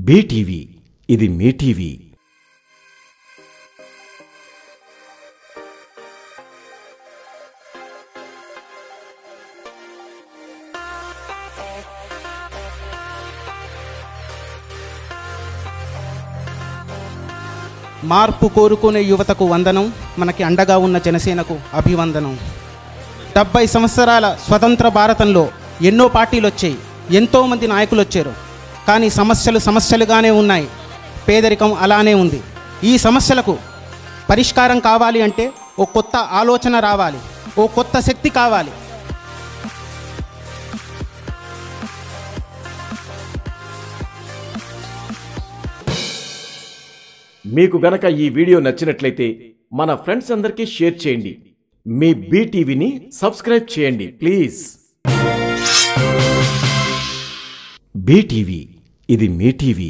BTV ఇది మీ TV. మార్పు కోరుకునే యువతకు వందనం, మనకి అండగా ఉన్న జనసేనకు అభివందనం. 70 సంవత్సరాల స్వతంత్ర భారతంలో ఎన్నో పార్టీలు వచ్చాయి, ఎంతోమంది నాయకులు వచ్చారు. కానీ సమస్యలుగానే ఉన్నాయి. పేదరికం అలానే ఉంది. ఈ సమస్యలకు పరిష్కారం కావాలి అంటే ఓ కొత్త ఆలోచన రావాలి, ఓ కొత్త శక్తి కావాలి. మీకు గనక ఈ వీడియో నచ్చినట్లయితే మన ఫ్రెండ్స్ అందరికీ షేర్ చేయండి. మీ బీటీవీని సబ్స్క్రైబ్ చేయండి ప్లీజ్. బీటీవీ ఇది మీ టీవీ.